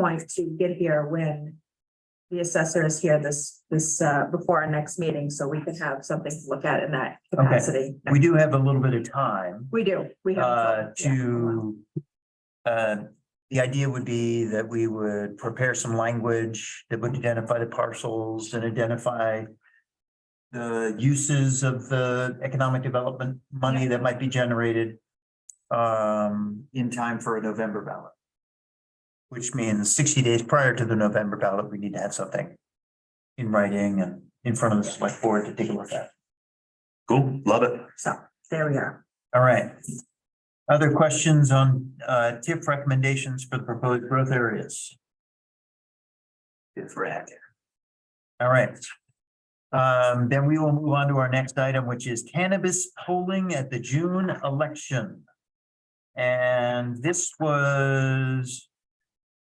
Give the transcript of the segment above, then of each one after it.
point to get here when the assessor is here before our next meeting, so we can have something to look at in that capacity. We do have a little bit of time. We do. We have The idea would be that we would prepare some language that would identify the parcels and identify the uses of the economic development money that might be generated in time for a November ballot. Which means 60 days prior to the November ballot, we need to have something in writing and in front of the select board to take a look at. Cool, love it. So there we are. All right. Other questions on TIF recommendations for the proposed growth areas? It's rad. All right. Then we will move on to our next item, which is cannabis polling at the June election. And this was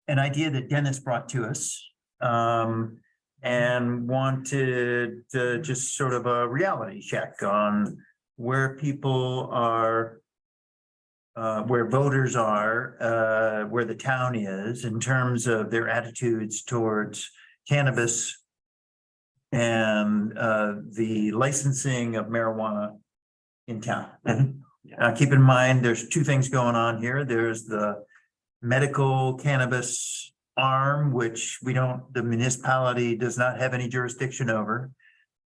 an idea that Dennis brought to us and wanted just sort of a reality check on where people are, where voters are, where the town is in terms of their attitudes towards cannabis and the licensing of marijuana in town. Keep in mind, there's two things going on here. There's the medical cannabis arm, which the municipality does not have any jurisdiction over.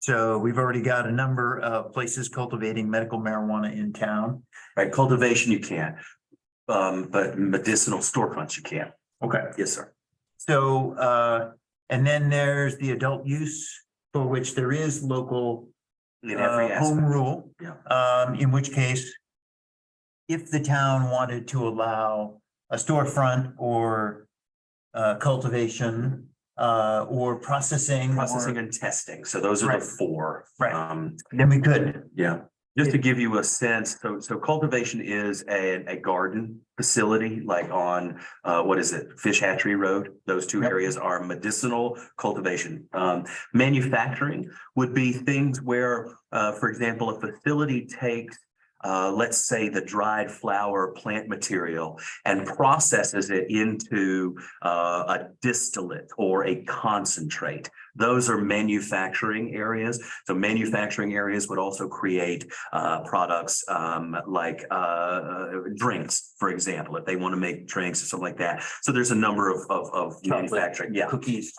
So we've already got a number of places cultivating medical marijuana in town. Right, cultivation you can, but medicinal storefronts you can't. Okay. Yes, sir. So, and then there's the adult use for which there is local In every home aspect. rule. Yeah. In which case, if the town wanted to allow a storefront or cultivation or processing. Processing and testing. So those are Right. the four. Right. Then we could. Yeah. Just to give you a sense, so cultivation is a garden facility, like on what is it, Fish Hatchery Road? Those two Yep. areas are medicinal cultivation. Manufacturing would be things where, for example, a facility takes let's say the dried flower plant material and processes it into a distillate or a concentrate. Those are manufacturing areas. So manufacturing areas would also create products like drinks, for example, if they want to make drinks or something like that. So there's a number of manufacturing. Yeah. Cookies.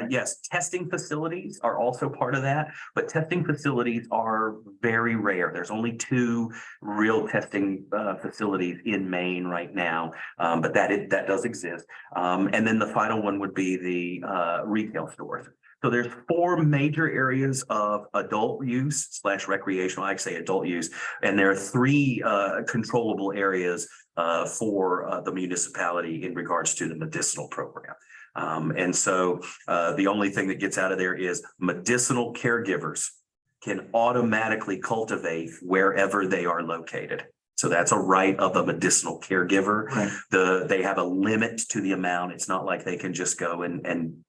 Yes, testing facilities are also part of that, but testing facilities are very rare. There's only 2 real testing facilities in Maine right now, but that does exist. And then the final one would be the retail stores. So there's 4 major areas of adult use / recreational, I say adult use, and there are 3 controllable areas for the municipality in regards to the medicinal program. And so the only thing that gets out of there is medicinal caregivers can automatically cultivate wherever they are located. So that's a right of a medicinal caregiver. Right. They have a limit to the amount. It's not like they can just go and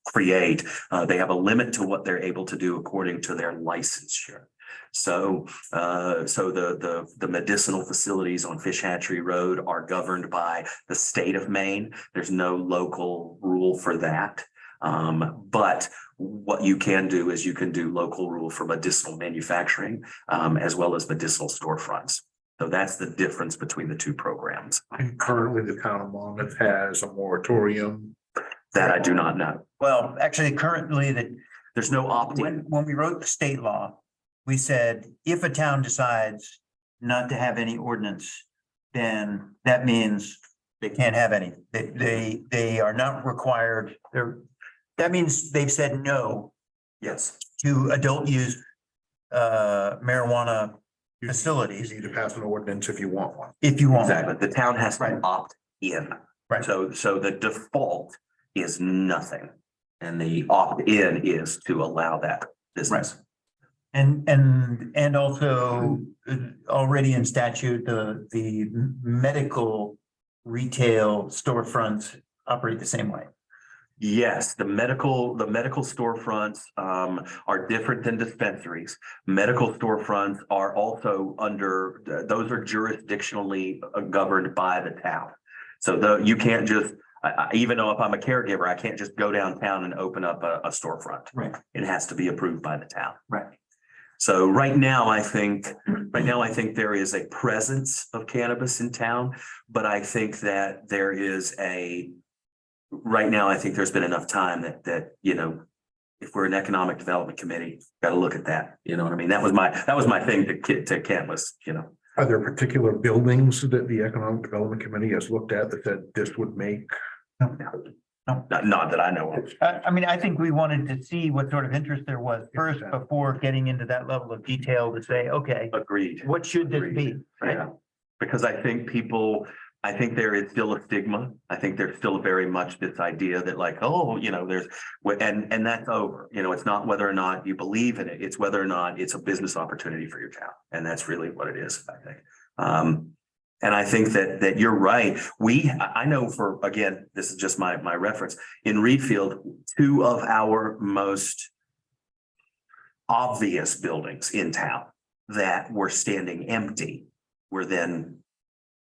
create. They have a limit to what they're able to do according to their licensure. So the medicinal facilities on Fish Hatchery Road are governed by the state of Maine. There's no local rule for that. But what you can do is you can do local rule for medicinal manufacturing as well as medicinal storefronts. So that's the difference between the 2 programs. And currently the town of Monmouth has a moratorium. That I do not know. Well, actually, currently There's no opt-in. when we wrote the state law, we said if a town decides not to have any ordinance, then that means they can't have any. They are not required. That means they've said no Yes. to adult use marijuana facilities. You need to pass an ordinance if you want one. If you want. Exactly. The town has to Right. opt in. Right. So the default is nothing. And the opt-in is to allow that business. And also already in statute, the medical retail storefronts operate the same way. Yes, the medical storefronts are different than dispensaries. Medical storefronts are also those are jurisdictionally governed by the town. So you can't just, even though if I'm a caregiver, I can't just go downtown and open up a storefront. Right. It has to be approved by the town. Right. So right now, I think there is a presence of cannabis in town, but I think that right now, I think there's been enough time that, you know, if we're an economic development committee, got to look at that. You know what I mean? That was my thing to Ken was, you know. Are there particular buildings that the Economic Development Committee has looked at that said this would make? Not that I know of. I mean, I think we wanted to see what sort of interest there was first before getting into that level of detail to say, okay, Agreed. what should this be? Right? Yeah, because I think there is still a stigma. I think there's still very much this idea that like, oh, you know, and that's over. You know, it's not whether or not you believe in it. It's whether or not it's a business opportunity for your town. And that's really what it is, I think. And I think that you're right. I know again, this is just my reference. In Reedfield, two of our most obvious buildings in town that were standing empty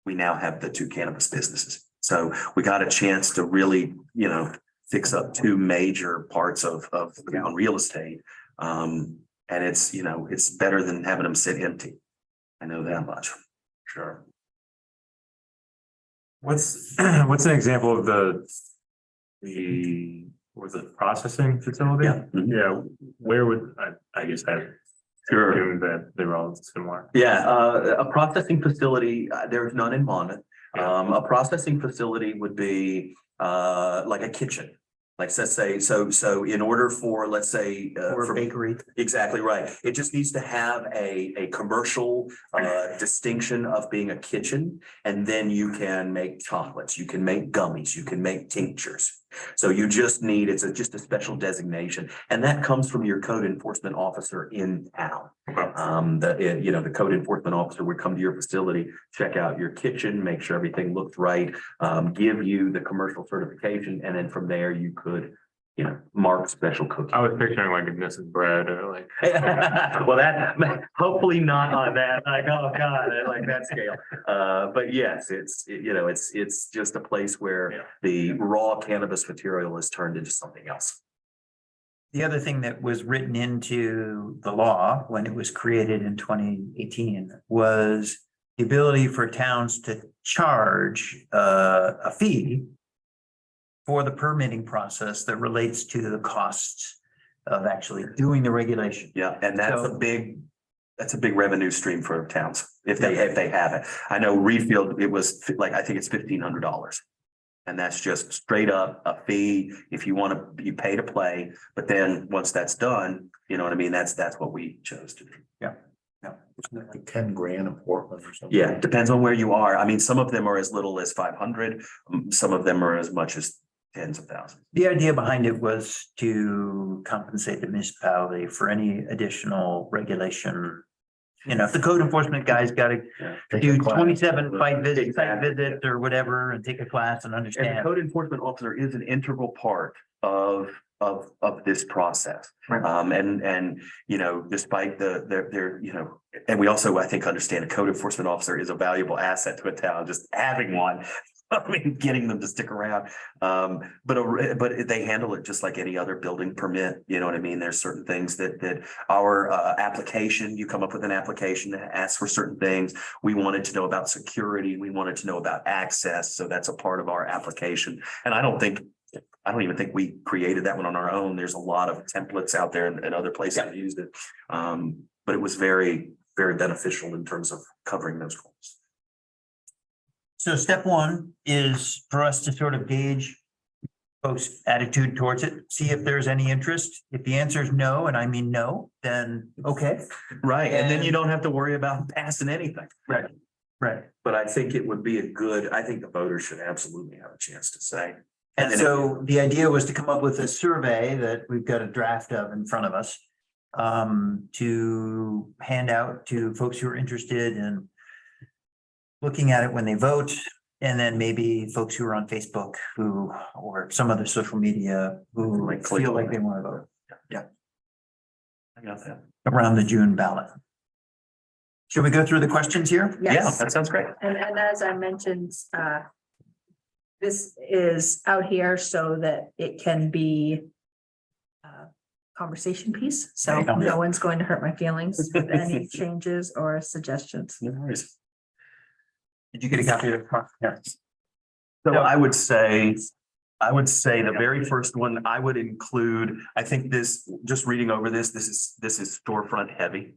we now have the two cannabis businesses. So we got a chance to really, you know, fix up two major parts of town real estate. And it's, you know, it's better than having them sit empty. I know that much. Sure. What's an example of was it processing facility? Yeah. Mhm. Yeah, where would, I guess I Sure. assumed that they were all similar. Yeah, a processing facility, there's none in Monmouth. A processing facility would be like a kitchen. Like let's say, so in order for, let's say, Or for bakery. exactly right. It just needs to have a commercial distinction of being a kitchen. And then you can make chocolates, you can make gummies, you can make tinctures. So you just need, just a special designation. And that comes from your code enforcement officer in town. The code enforcement officer would come to your facility, check out your kitchen, make sure everything looked right, give you the commercial certification. And then from there you could, you know, mark special cookie. I was picturing like a Mrs. Bread or like. Well, that hopefully not on that, like, oh God, like that scale. But yes, it's just a place where the raw cannabis material is turned into something else. The other thing that was written into the law when it was created in 2018 was the ability for towns to charge a fee for the permitting process that relates to the costs of actually doing the regulation. Yeah, and that's So- a big revenue stream for towns if they have it. I know Reedfield, it was like, I think it's $1,500. And that's just straight up a fee if you want to, you pay to play, but then once that's done, you know what I mean? That's what we chose to do. Like 10 grand in Portland or something. Yeah, it depends on where you are. I mean, some of them are as little as 500, some of them are as much as tens of thousands. The idea behind it was to compensate the municipality for any additional regulation. You know, if the code enforcement guy's got to do 27 site visits or whatever and take a class and And the understand. code enforcement officer is an integral part of this process. Right. And, you know, despite their, you know, and we also, I think, understand a code enforcement officer is a valuable asset to a town, just having one. I mean, getting them to stick around. But they handle it just like any other building permit. You know what I mean? There's certain things that our application, you come up with an application that asks for certain things. We wanted to know about security. We wanted to know about access. So that's a part of our application. And I don't even think we created that one on our own. There's a lot of templates out there and other places that used it. But it was very, very beneficial in terms of covering those goals. So step one is for us to sort of gauge folks' attitude towards it, see if there's any interest. If the answer is no, and I mean no, then okay. Right, and then you And- don't have to worry about passing anything. Right. But I think it would be I think the voters should absolutely have a chance to say. And so the idea was to come up with a survey that we've got a draft of in front of us to hand out to folks who are interested in looking at it when they vote, and then maybe folks who are on Facebook or some other social media who Might click feel on like that. they want to vote I got that. around the June ballot. Should we go through the questions here? Yeah, Yes, that sounds great. and as I mentioned, this is out here so that it can be a conversation piece, so There you go. no one's going to hurt my feelings with any changes or suggestions. No worries. Did you get a copy of the? Yeah. So I would say the very first one, I would include, I think this, just reading over this is storefront heavy.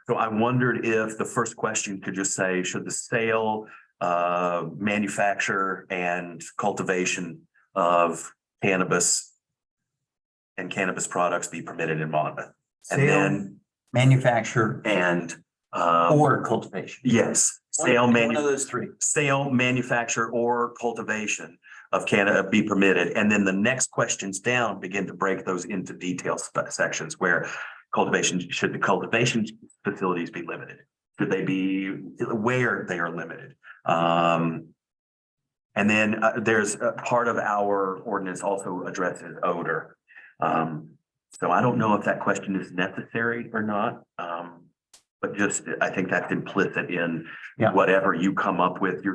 So I wondered if the first question could just say, should the sale, manufacture and cultivation of cannabis and cannabis products be permitted in Monmouth? And Sale, then, manufacture and, or cultivation. yes, One of those three. sale, manufacture, or cultivation of cannabis be permitted. And then the next questions down begin to break those into detail sections where should the cultivation facilities be limited? Should they be, where they are limited? And then there's a part of our ordinance also addresses odor. So I don't know if that question is necessary or not. But just, I think that's implicit in Yeah. whatever you come up with, there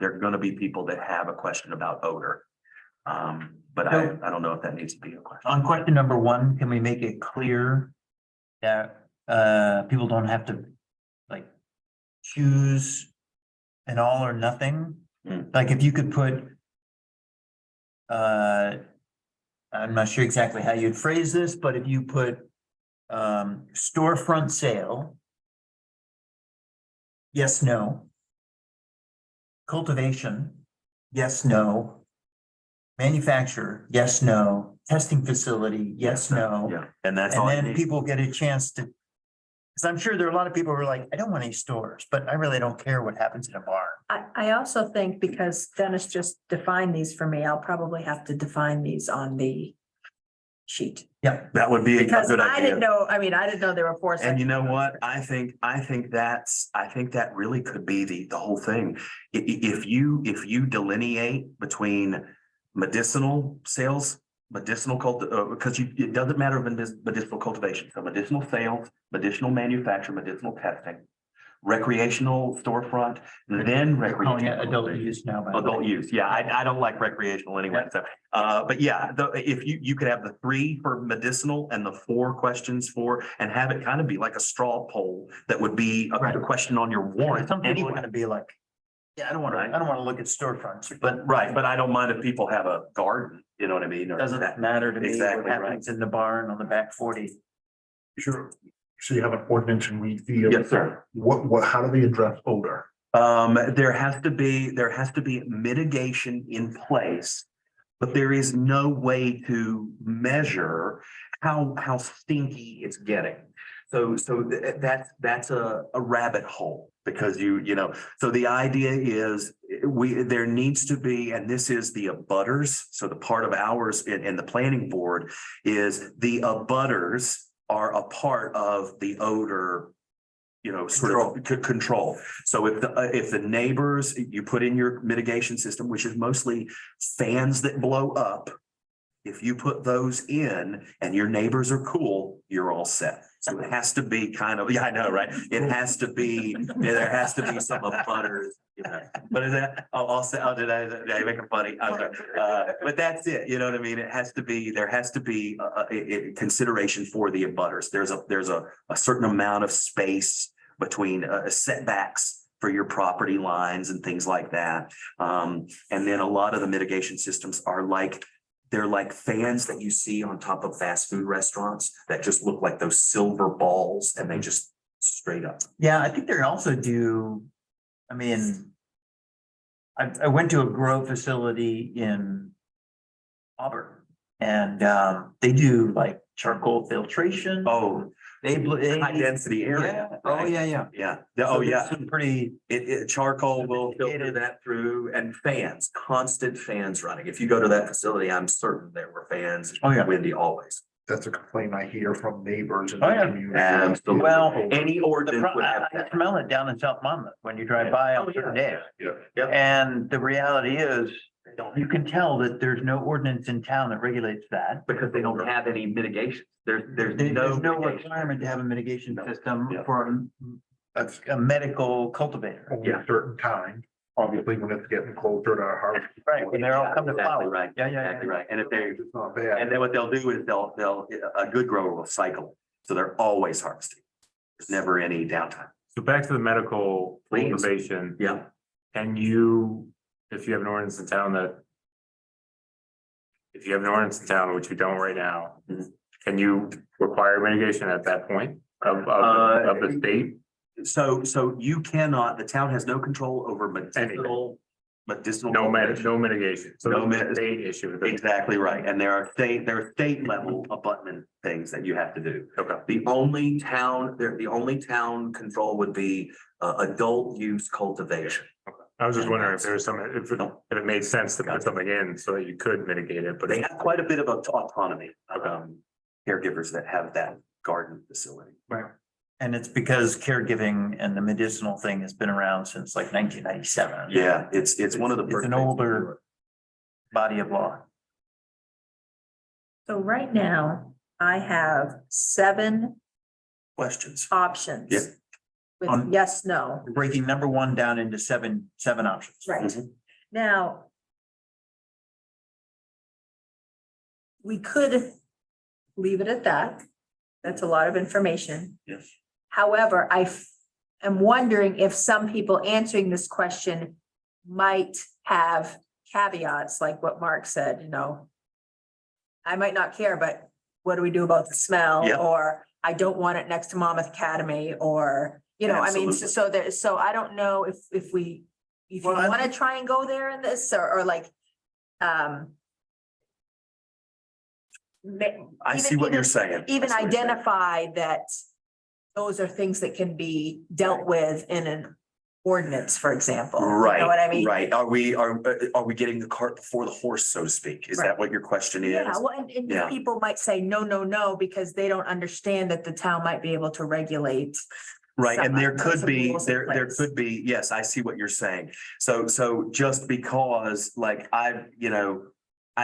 are gonna be people that have a question about odor. But I don't know if that needs to be a question. On question number one, can we make it clear that people don't have to like choose an all or nothing? Mm. Like if you could put I'm not sure exactly how you'd phrase this, but if you put storefront sale, yes, no. Cultivation, yes, no. Manufacturer, yes, no. Testing facility, yes, no. Yeah, and that's And all. it then needs. people get a chance to. Because I'm sure there are a lot of people who are like, I don't want any stores, but I really don't care what happens in a barn. I also think because Dennis just defined these for me, I'll probably have to define these on the sheet. Yeah. That would be a Because good I didn't idea. know, I mean, I didn't know there were four. And you know sections. what? I think that really could be the whole thing. If you delineate between medicinal sales, because it doesn't matter if it's medicinal cultivation, so medicinal sales, medicinal manufacture, medicinal testing, recreational storefront, then They're calling it recreational. adult cultivation. use now. by the way. Adult use, yeah, I don't like recreational anyway, so, but yeah, if you could have the 3 for medicinal and the 4 questions for, and have it kind of be like a straw poll that would be a Right. question on your warrant Some people are anyway. gonna be like, yeah, I don't wanna, Right. I don't wanna look at storefronts, but Right, but I don't mind if people have a garden, you know what I mean? or doesn't that. matter to me what Exactly right. happens in the barn on the back 40. Sure. So you have an ordinance and we feel. Yes, sir. How do they address odor? There has to be mitigation in place, but there is no way to measure how stinky it's getting. So that's a rabbit hole because so the idea is there needs to be, and this is the abutters. So the part of ours in the planning board is the abutters are a part of the odor sort of control. So if the neighbors, you put in your mitigation system, which is mostly fans that blow up. If you put those in and your neighbors are cool, you're all set. So it has to be kind of, yeah, I know, right? It has to be, there has to be some abutters, But is that, I'll say, did I make it funny? Okay. But that's it, you know what I mean? There has to be a consideration for the abutters. There's a certain amount of space between setbacks for your property lines and things like that. And then a lot of the mitigation systems are they're like fans that you see on top of fast food restaurants that just look like those silver balls and they just straight up. Yeah, I think they also do, I mean, I went to a grow facility in Auburn and they do like charcoal filtration. Oh, high density area. Yeah. Oh, yeah, yeah. Yeah. So Oh, there's yeah. Some pretty, Charcoal will filter Sophisticated. that through and fans, constant fans running. If you go to that facility, I'm certain there were fans. Oh, yeah. Windy always. That's a complaint I hear from neighbors in Oh, the yeah. community. Absolutely. Well, Any ordinance would have I that. smell it down in South Monmouth when you drive by on certain days. Yeah. Yep. And the reality is, you can tell that there's no ordinance in town that regulates that. Because they don't have any mitigation. There's There's no no mitigation. requirement to have a mitigation No. system Yeah. for That's a medical cultivator. only a certain time. obviously when it's getting closer to harvest. Right, when they're all coming to Exactly flower. right. Yeah, yeah, Exactly right. And if they, It's not bad. and then what they'll do is a good grower will cycle. So they're always harvesting. There's never any downtime. So back to the medical Please. cultivation. Yeah. Can you, if you have an ordinance in town that. If you have an ordinance in town, which you don't right now, Mhm. can you require mitigation at that point of the state? So you cannot, the town has no control over medicinal. No mitigation. So No it's a state issue. Exactly right. And there are state level abutment things that you have to do. Okay. The only town control would be adult use cultivation. I was just wondering if there was some, if No. it made sense to put something in so that you could mitigate it, but. They have quite a bit of autonomy, caregivers that have that garden facility. Right. And it's because caregiving and the medicinal thing has been around since like 1997. Yeah, it's one of the. It's an older body of law. So right now, I have 7 Questions. options. Yeah. With On- yes, no. Breaking number one down into seven options. Right. Mhm. Now. We could leave it at that. That's a lot of information. Yes. However, am wondering if some people answering this question might have caveats, like what Mark said, you know. I might not care, but what do we do about the smell? Yeah. Or I don't want it next to Monmouth Academy, or, you know, I mean, Absolutely. so I don't know if you Well, I want to try and go there in this, or like, I see what you're saying. even I see what you're saying. identify that those are things that can be dealt with in an ordinance, for example. You Right, know what I mean? right. Are we getting the cart before the horse, so to speak? Is that Right. what your question is? Yeah, well, and Yeah. people might say, no, because they don't understand that the town might be able to regulate. Right, and there some could be, rules in there place. could be, yes, I see what you're saying. So just because, like, I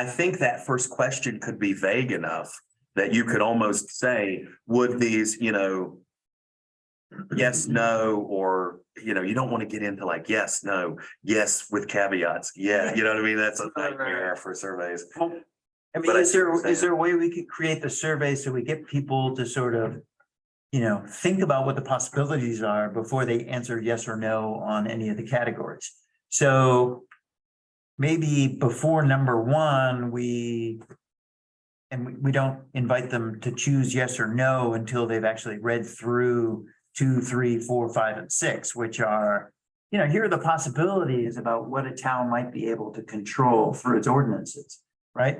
think that first question could be vague enough that you could almost say, would these, yes, no, or, you don't want to get into like, yes, no, yes, with caveats. Yeah, you know what I mean? That's a nightmare for surveys. I mean, But I is see what you're there saying. a way we could create the survey so we get people to sort of, think about what the possibilities are before they answer yes or no on any of the categories? So maybe before number one, we don't invite them to choose yes or no until they've actually read through 2, 3, 4, 5, and 6, which are, here are the possibilities about what a town might be able to control through its ordinances, right?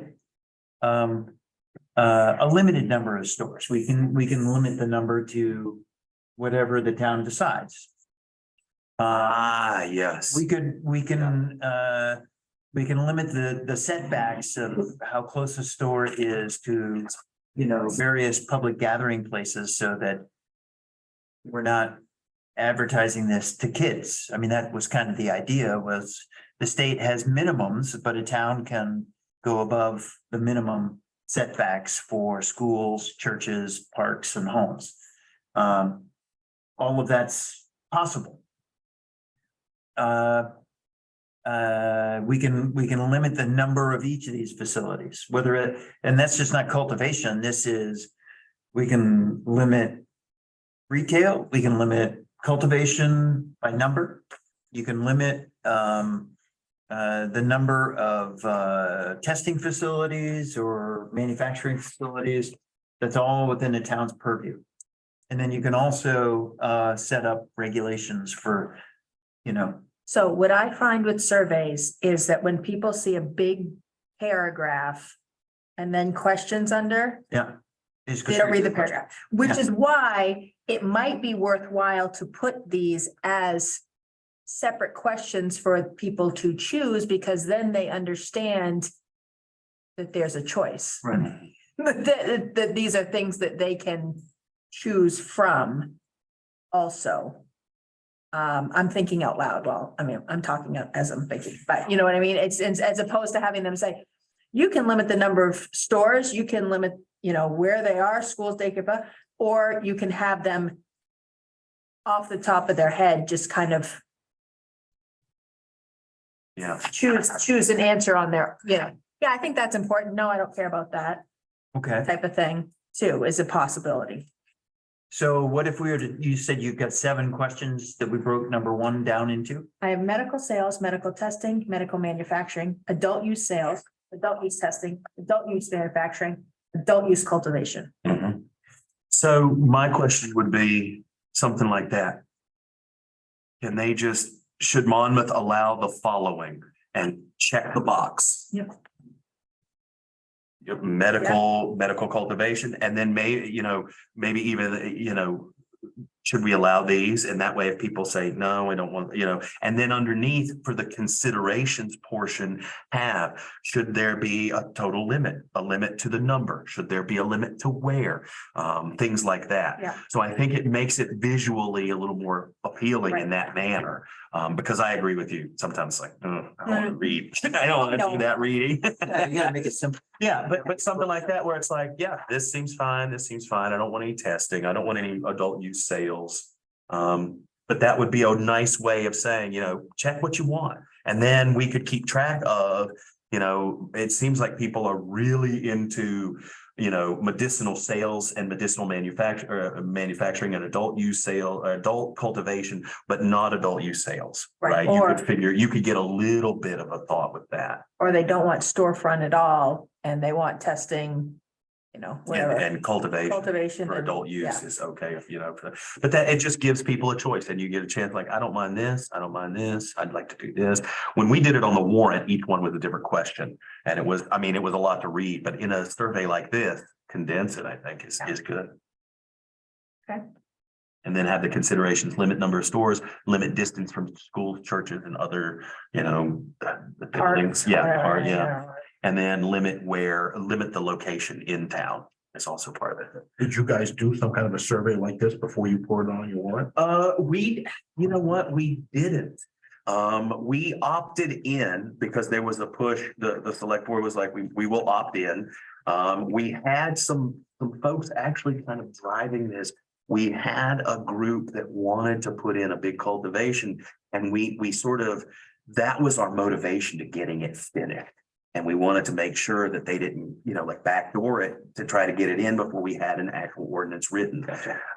A limited number of stores. We can limit the number to whatever the town decides. Yes. We can limit the setbacks of how close a store is to, various public gathering places so that we're not advertising this to kids. I mean, that was kind of the idea, was the state has minimums, but a town can go above the minimum setbacks for schools, churches, parks, and homes. All of that's possible. We can limit the number of each of these facilities, and that's just not cultivation. This is, we can limit retail, we can limit cultivation by number. You can limit the number of testing facilities or manufacturing facilities. That's all within the town's purview. And then you can also set up regulations for, So what I find with surveys is that when people see a big paragraph and then questions under, they don't read the paragraph, which is why it might be worthwhile to put these as separate questions for people to choose, because then they understand that there's a choice. Right. That these are things that they can choose from also. I'm thinking out loud. Well, I mean, I'm talking as I'm thinking, but you know what I mean? It's as opposed to having them say, you can limit the number of stores, you can limit, where they are, schools, daycare, or you can have them off the top of their head, just kind of Yeah. choose an answer on there, yeah. Yeah, I think that's important. No, I don't care about that Okay. type of thing too, is a possibility. So what if we were to, you said you've got 7 questions that we broke number 1 down into? I have medical sales, medical testing, medical manufacturing, adult use sales, adult use testing, adult use manufacturing, adult use cultivation. So my question would be something like that. Can they should Monmouth allow the following and check the box? Yep. Medical cultivation, and then maybe even, should we allow these? And that way, if people say, no, we don't want, and then underneath for the considerations portion, should there be a total limit, a limit to the number? Should there be a limit to where? Things like that. Yeah. So I think it makes it visually a little more appealing in Right. that manner. Because I agree with you. Sometimes like, I don't want to read. I don't want to do that reading. Yeah, you gotta make it simple. Yeah, but something like that where it's like, yeah, this seems fine, this seems fine. I don't want any testing. I don't want any adult use sales. But that would be a nice way of saying, check what you want. And then we could keep track of, it seems like people are really into, medicinal sales and medicinal manufacturing and adult use sale, adult cultivation, but not adult use sales, Right. right? You could get a little bit of a thought with that. Or they don't want storefront at all and they want testing, whatever. And cultivation for and- adult use yeah. is okay but that it just gives people a choice and you get a chance like, I don't mind this, I don't mind this, I'd like to do this. When we did it on the warrant, each one was a different question. And it was a lot to read, but in a survey like this, condense it, I think is good. Okay. And then have the considerations, limit number of stores, limit distance from schools, churches and other, the buildings. Yeah. And then limit the location in town is also part of it. Did you guys do some kind of a survey like this before you poured it on your warrant? We didn't. We opted in because there was a push, the select board was like, we will opt in. We had some folks actually kind of driving this. We had a group that wanted to put in a big cultivation and we that was our motivation to getting it finished. And we wanted to make sure that they didn't, backdoor it to try to get it in before we had an actual ordinance written.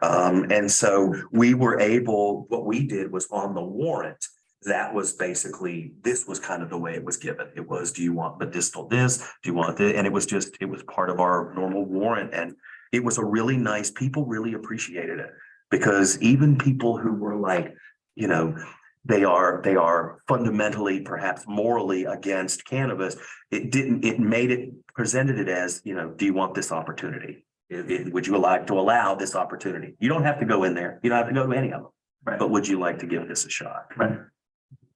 And so what we did was on the warrant, that was basically, this was kind of the way it was given. It was, do you want medicinal this? Do you want this? And it was part of our normal warrant. And it was a really nice, people really appreciated it because even people who were like, they are fundamentally, perhaps morally against cannabis. Presented it as, do you want this opportunity? Would you like to allow this opportunity? You don't have to go in there. You don't have to go to any of them. Right. But would you like to give this a shot? Right.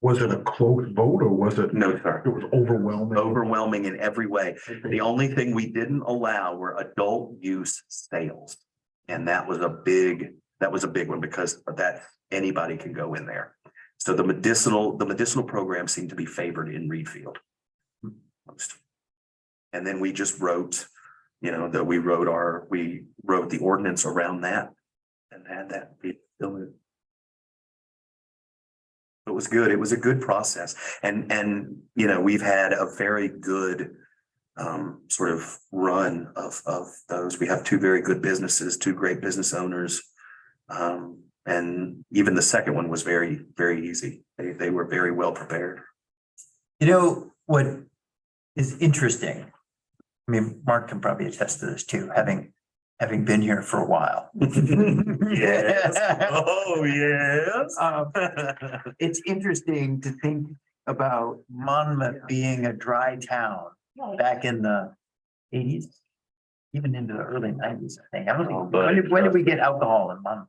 Was it a close vote or was it? No, sir. It was overwhelming. Overwhelming in every way. The only thing we didn't allow were adult use sales. And that was a big one because that anybody can go in there. So the medicinal program seemed to be favored in Reedfield. And then we just wrote, that we wrote the ordinance around that and had that be done. It was good. It was a good process. And we've had a very good sort of run of those. We have 2 very good businesses, 2 great business owners. And even the second one was very, very easy. They were very well prepared. What is interesting, I mean, Mark can probably attest to this too, having been here for a while. Yes. Oh, yes. It's interesting to think about Monmouth being a dry town back in the 80s, even into the early 90s, I think. I don't think, when did we get alcohol in Monmouth?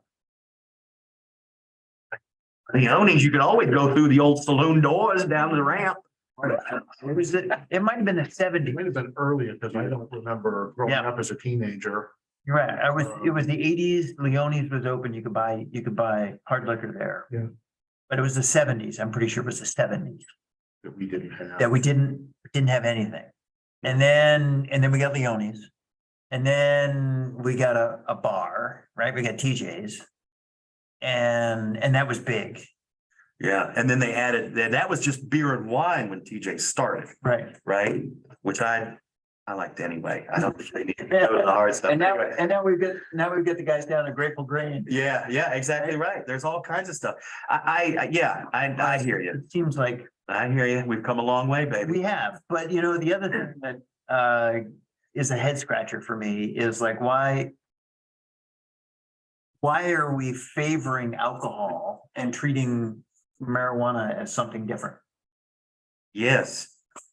The Onis, you could always go through the old saloon doors down the ramp. It might have been the It 70s. might have been earlier because I don't remember growing Yeah. up as a teenager. You're right. It was the 80s. Leone's was open. You could buy hard liquor there. Yeah. But it was the 70s. I'm pretty sure it was the 70s That we didn't have. that we didn't have anything. And then we got Leone's. And then we got a bar, right? We got TJ's. And that was big. Yeah, and then they added, that was just beer and wine when TJ started, Right. right? Which I liked anyway. I don't think they need to go to the hard stuff. And now, anyway. and now we've got the guys down at Grateful Grain. Yeah, exactly right. There's all kinds of stuff. I hear you. It seems like I hear you. We've come a long way, baby. we have, but you know, the other thing that is a head scratcher for me is like, why are we favoring alcohol and treating marijuana as something different? Yes.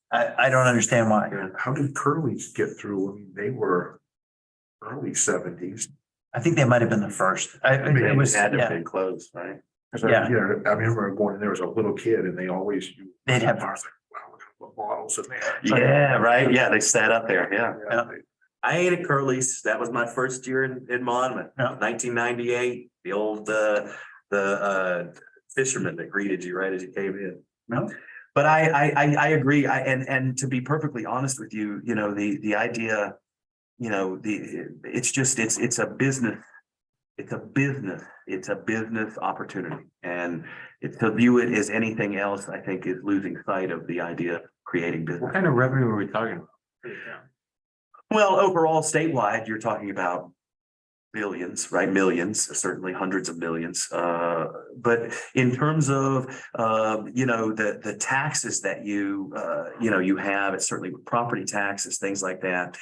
I don't understand why. And how did Curly's get through? I mean, they were early 70s. I think they might have been the first. It was, Had to have yeah, been closed, right? Yeah. Yeah, I remember going and there was a little kid and they always. They'd have- I was like, wow, look at the bottles and they had. Yeah, right. Yeah, they sat up there. Yeah. Yeah. I ate at Curly's. That was my first year in Monmouth, Yeah. 1998. The old fisherman that greeted you right as you came in. No. But I agree. And to be perfectly honest with you, you know, the idea, you know, it's a business. It's a business opportunity. And to view it as anything else, I think is losing sight of the idea of creating business. What kind of revenue are we talking about? Well, overall statewide, you're talking about billions, right? Millions, certainly hundreds of millions. But in terms of, you know, the taxes that you have, it's certainly with property taxes, things like that.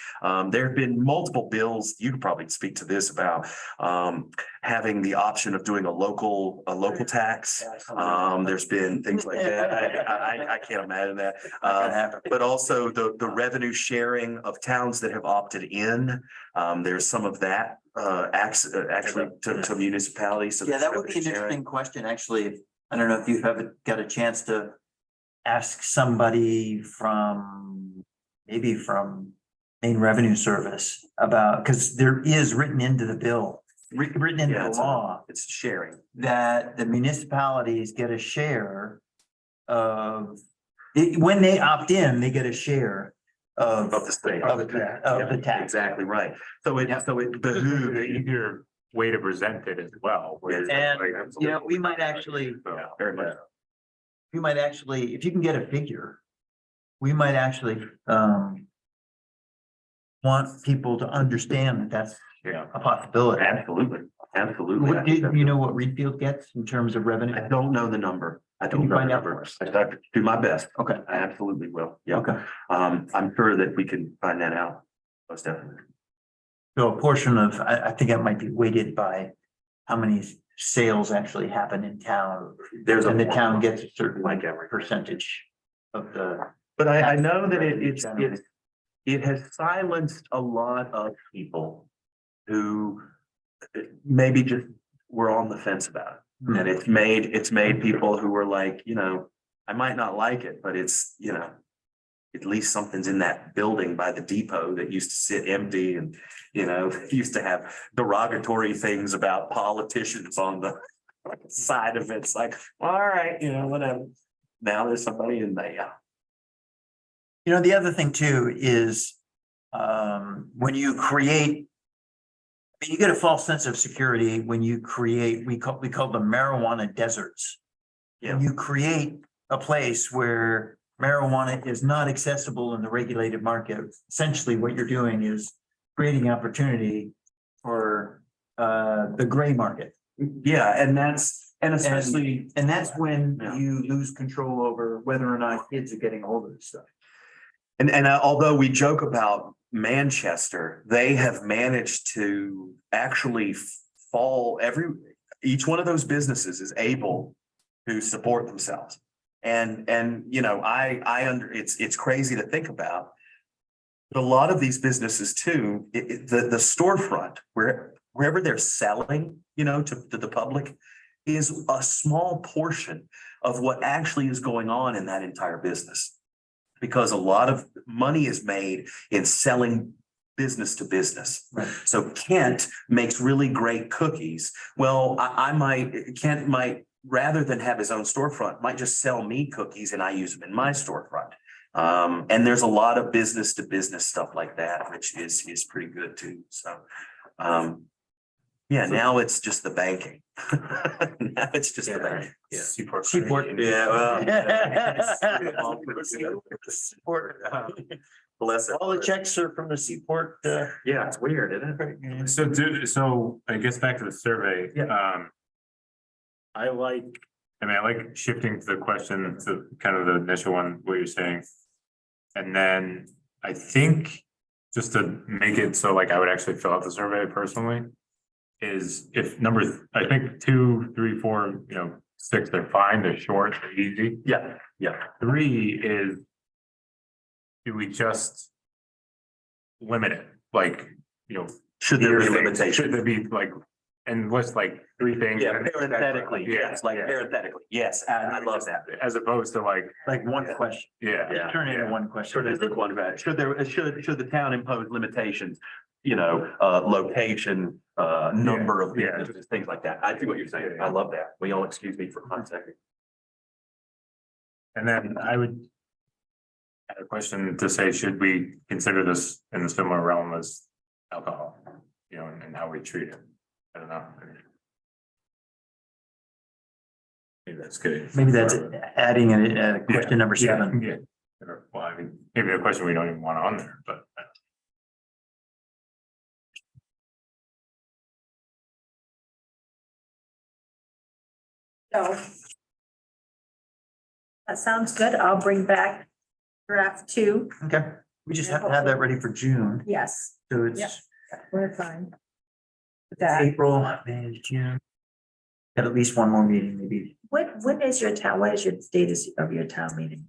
There have been multiple bills. You could probably speak to this about having the option of doing a local tax. There's been things like that. I can't imagine that. But also the revenue sharing of towns that have opted in. There's some of that actually to municipalities. So Yeah, that would be an revenue sharing. interesting question, actually. I don't know if you haven't got a chance to ask somebody maybe from Maine Revenue Service about, because there is written into the bill, written into the law, It's sharing. that the municipalities get a share of, when they opt in, they get a share of Of the state. of the tax. Exactly right. So it behooves. Easier way to present it as well. where it's And, like, you know, we might actually, Very much. if you can get a figure, we might actually, want people to understand that that's Yeah. a possibility. Absolutely. What, do you know what Reedfield gets in terms of revenue? I don't know the number. I Can don't you know the find out number. for us? I have to do my best. Okay, I absolutely will. Yeah. okay. I'm sure that we can find that out. Most definitely. So a portion of, I think it might be weighted by how many sales actually happen in town. There's a And the town gets a certain like every. percentage of the. But I know that Generally. it has silenced a lot of people who maybe just were on the fence about it. And it's made people who were like, you know, I might not like it, but it's, you know, at least something's in that building by the depot that used to sit empty and, you know, used to have derogatory things about politicians on the side of it. It's like, all right, you know, whatever. Now there's somebody in there. You know, the other thing too is, when you create, I mean, you get a false sense of security when you create, we call them marijuana deserts. Yeah. You create a place where marijuana is not accessible in the regulated market. Essentially, what you're doing is creating opportunity for the gray market. Yeah, and especially, And that's when Yeah. you lose control over whether or not kids are getting hold of this stuff. and although we joke about Manchester, they have managed to actually each one of those businesses is able to support themselves. And, you know, it's crazy to think about. But a lot of these businesses too, the storefront, wherever they're selling, you know, to the public is a small portion of what actually is going on in that entire business. Because a lot of money is made in selling business to business. Right. So Kent makes really great cookies. Well, Kent might, rather than have his own storefront, might just sell me cookies and I use them in my storefront. And there's a lot of business to business stuff like that, which is pretty good too. So, Yeah, now it's just the banking. Now it's just the banking. Yeah. Seaport. Yeah, well. Seaport, Bless it. all the checks are from the Seaport, Yeah, it's weird, isn't it? So I guess back to the survey. Yeah. I like shifting to the question to kind of the initial one, what you're saying. And then I think just to make it so like I would actually fill out the survey personally. Is if I think 2, 3, 4, 6, they're fine, they're short, they're easy. Yeah, yeah. 3 is. Do we just limit it, like, Should there be Should limitations? there be like, and what's like 3 things? Yeah, parenthetically, Yeah, yes, like yeah. parenthetically, yes, and I love that. As opposed to like, one question. yeah. Yeah. Turn it into one question. Should the town impose limitations, location, number of Yeah. businesses, things like that. I see what you're saying. I love that. Will you all excuse me for 1 second? And then I would. Add a question to say, should we consider this in a similar realm as alcohol, and how we treat it? I don't know. Maybe that's good. Maybe that's adding a question number Yeah, 7. yeah. Well, I mean, maybe a question we don't even want on there, but. So. That sounds good. I'll bring back draft 2. Okay, we just have to have that ready for June, Yes, so Yep. it's we're fine. With that, April, May, June. Got at least one more meeting, maybe. when is your town, what is your status of your town meeting?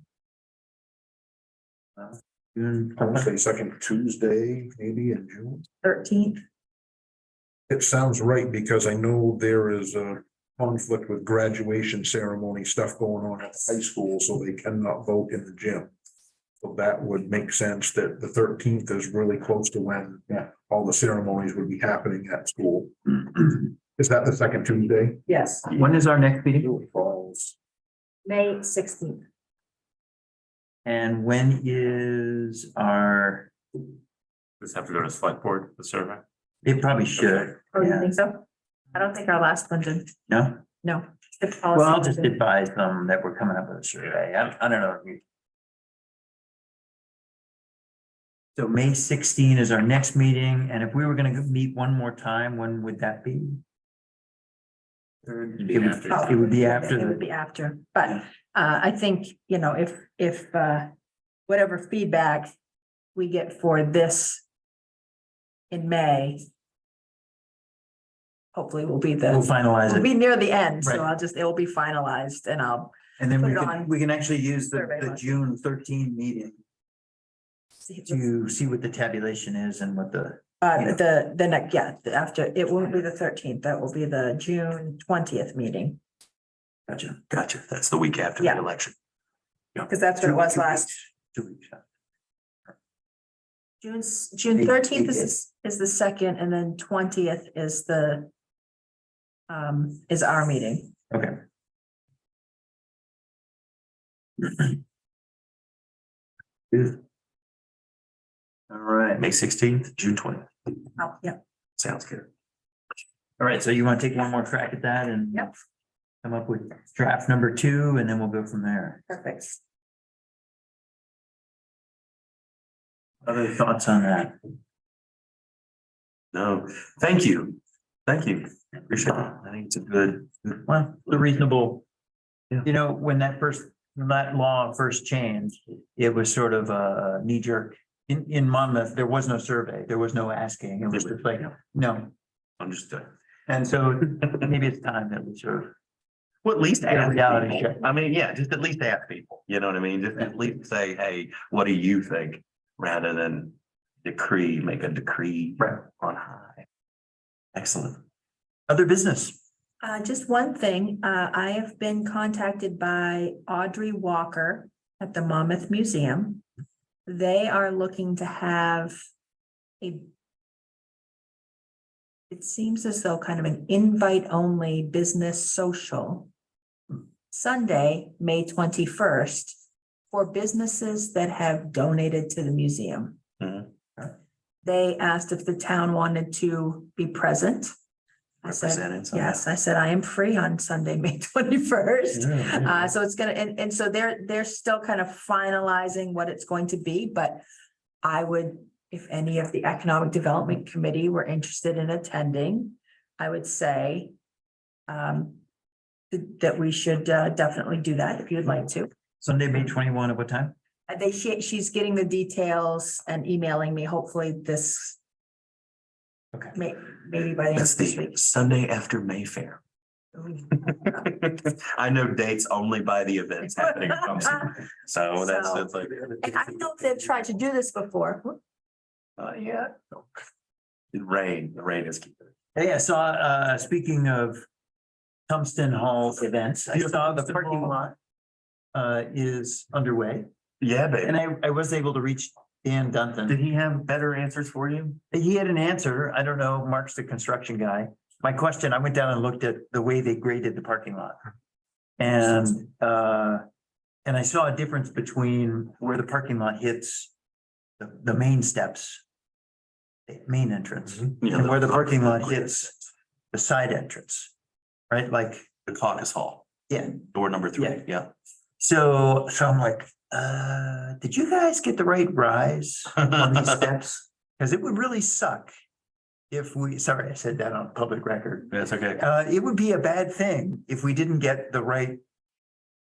June. I would say second Tuesday, maybe in June. 13th? It sounds right because I know there is a conflict with graduation ceremony stuff going on at the high school, so they cannot vote in the gym. So that would make sense that the 13th is really close to when all the ceremonies would be happening at school. Is that the second Tuesday? Yes, When is our next meeting? Falls. May 16th. And when is our, Does have to go to select board, the survey? it probably should, Oh, you yeah, think so? I don't think our last one did. no? No. The Well, I'll policy just did. advise them that we're coming up with a survey. I don't know. So May 16 is our next meeting, and if we were gonna meet one more time, when would that be? It would be after It would the, be after, but I think, if whatever feedback we get for this in May, hopefully will be we'll finalize we'll it. be near the end, so Right. it will be finalized and I'll And then put we it can, on we can actually use survey the list. June 13 meeting see. to see what the tabulation is and what the, The next, after, it won't be the 13th, that will be the June 20th meeting, Gotcha. That's the week after the Yeah. election. because that's what it was last. 2 weeks. June 13th is the second, and then 20th is is our meeting. Okay. Good. All right, May 16th, June 20th. Oh, yeah, Sounds good. all right, so you want to take one more crack at that and Yep. come up with draft number 2, and then we'll go from there. perfect. Other thoughts on that? No, thank you. Thank you. Appreciate it. I think it's a good. Well, the reasonable. Yeah. When that law first changed, it was sort of a knee jerk. In Monmouth, there was no survey, there was no asking, it was just like, no. Understood. And so maybe it's time that we sort of, Well, at least Get a ask reality people. check. I mean, yeah, just at least ask people, you know what I mean? Just at least say, hey, what do you think? Rather than make a decree Right. on high. Excellent. other business. Just one thing, I have been contacted by Audrey Walker at the Monmouth Museum. They are looking to have it seems as though kind of an invite-only business social Sunday, May 21st, for businesses that have donated to the museum. Mhm. They asked if the town wanted to be present. I said, represented. so yes, I said, I am free on Sunday, May 21st. So it's gonna, and so they're still kind of finalizing what it's going to be, but I would, if any of the Economic Development Committee were interested in attending, I would say that we should definitely do that if you'd like to. Sunday, May 21 at what time? She's getting the details and emailing me, hopefully this. Okay. Maybe by the end That's of this the week. Sunday after Mayfair. I know dates only by the events happening in Thompson. So that's like. And I don't know if they've tried to do this before. Yeah. The rain is keeping. Hey, I saw, speaking of Tumston Hall events, I saw the parking lot is underway. Yeah, baby. And I was able to reach Dan Dunton. Did he have better answers for you? He had an answer. I don't know. Mark's the construction guy. My question, I went down and looked at the way they graded the parking lot. And I saw a difference between where the parking lot hits the main steps, the main entrance, and where the parking lot hits the side entrance, right? Like, The caucus hall, yeah. door number 3, yeah. So I'm like, did you guys get the right rise on these steps? Because it would really suck if we, sorry, I said that on public record. That's okay. It would be a bad thing if we didn't get the right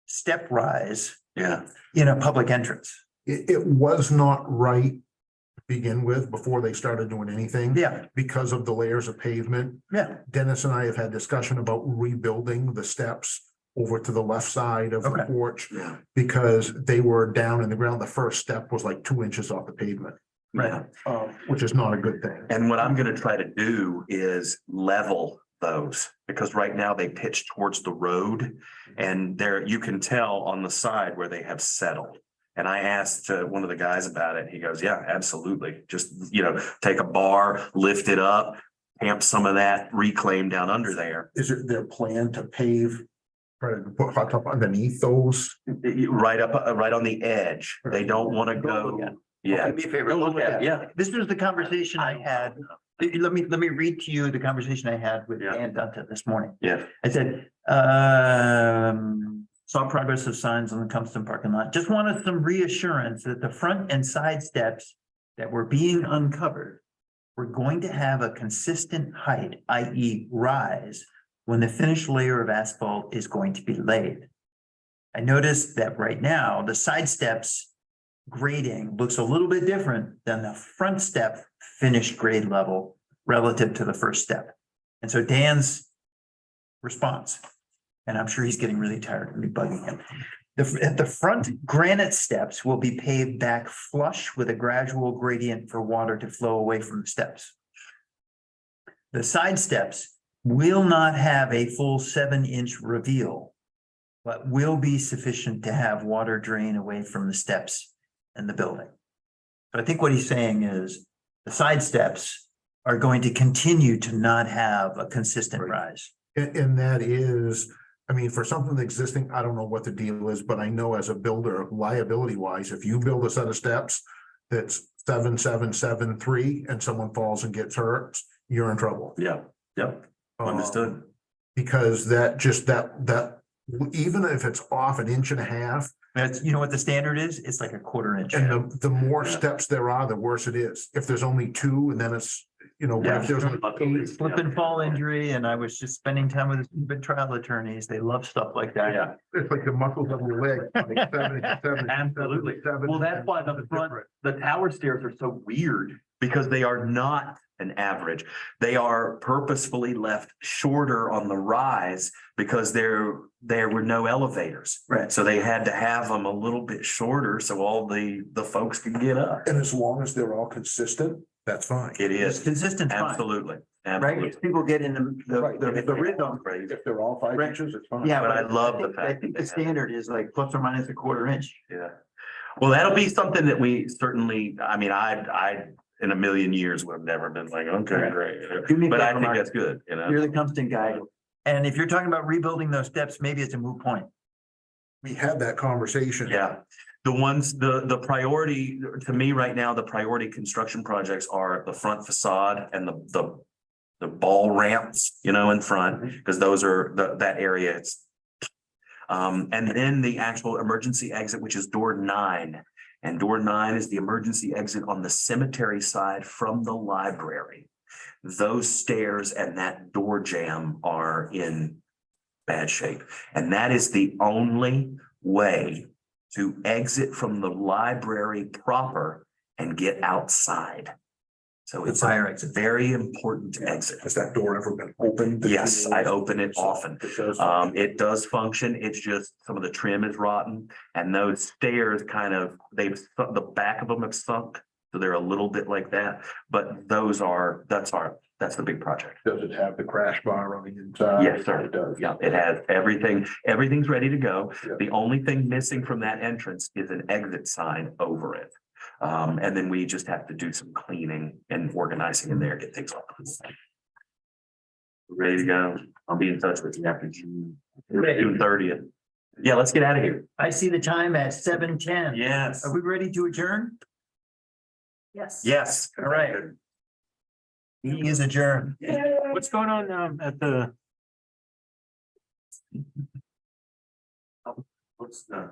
step rise Yeah, in a public entrance. It was not right to begin with before they started doing anything. Yeah, Because of the layers of pavement. yeah, Dennis and I have had discussion about rebuilding the steps over to the left side of the Okay. porch. yeah, Because they were down in the ground. The first step was like 2 inches off the pavement, right. which is not a good thing. And what I'm gonna try to do is level those, because right now they pitch towards the road. And there, you can tell on the side where they have settled. And I asked one of the guys about it. He goes, yeah, absolutely. Just, take a bar, lift it up, amp some of that reclaim down under there. Is it their plan to pave, try to put hot top underneath those? Right up, right on the edge. They don't want to go. Yeah. Do me a favor, Go look look at at it. it, yeah. This was the conversation I had. Let me read to you the conversation I had with Yeah. Dan Dunton this morning. Yeah. I said, saw progress of signs on the Tumston parking lot. Just wanted some reassurance that the front and side steps that were being uncovered were going to have a consistent height, i.e. rise, when the finished layer of asphalt is going to be laid. I noticed that right now, the side steps grading looks a little bit different than the front step finished grade level relative to the first step. And so Dan's response, and I'm sure he's getting really tired of me bugging him. At the front, granite steps will be paved back flush with a gradual gradient for water to flow away from the steps. The side steps will not have a full 7-inch reveal, but will be sufficient to have water drain away from the steps and the building. But I think what he's saying is the side steps are going to continue to not have a consistent rise. And that is, I mean, for something existing, I don't know what the deal is, but I know as a builder, liability wise, if you build a set of steps that's 7, 7, 7, 3 and someone falls and gets hurt, you're in trouble. Yeah, yep, understood. Because that even if it's off 1.5 inches, That's, you know what the standard is? It's like a 1/4 inch. and the more Yeah. steps there are, the worse it is. If there's only 2 and then it's, but if there's like 8, Slip and fall injury, and I was just spending time with stupid trial attorneys. They love stuff like that. Yeah, it's like the muscles of your leg. Like 7, absolutely. 7, Well, that's why the front, the tower stairs are so weird, because they are not an average. They are purposefully left shorter on the rise because there were no elevators. Right. So they had to have them a little bit shorter so all the folks could get up. And as long as they're all consistent, that's fine. It It's is, consistent. absolutely, Right? absolutely. People get in Right, the rhythm. Crazy. If they're all 5 Right. inches, it's fine. Yeah, But I love the I fact think that the they have- standard is like plus or minus a 1/4 inch. Yeah. Well, that'll be something that we certainly, I mean, I in a million years would have never been like, okay, Right. great. Do me a But I favor, think Mark. that's good, You're the Tumston guy. And if you're talking about rebuilding those steps, maybe it's a moot point. We had that conversation. Yeah, the priority, to me right now, the priority construction projects are the front facade and the the ball ramps, you know, in front, because those are that area. It's and then the actual emergency exit, which is door 9. And door 9 is the emergency exit on the cemetery side from the library. Those stairs and that door jamb are in bad shape. And that is the only way to exit from the library proper and get outside. So it's fire a exit. very important exit. Has that door ever been opened? Yes, I open it often. It does function. It's just some of the trim is rotten and those stairs kind of, the back of them have sunk. So they're a little bit like that, but that's the big project. Does it have the crash bar on the inside? Yes, sir. It does. Yeah, it has everything. Everything's ready to go. Yeah. The only thing missing from that entrance is an exit sign over it. And then we just have to do some cleaning and organizing in there, get things off. Ready to go. I'll be in touch with you after June 30th. Yeah, let's get out of here. I see the time at 7:10. Yes. Are we ready to adjourn? Yes. Yes. All right. Meeting is adjourned. What's going on at the? What's the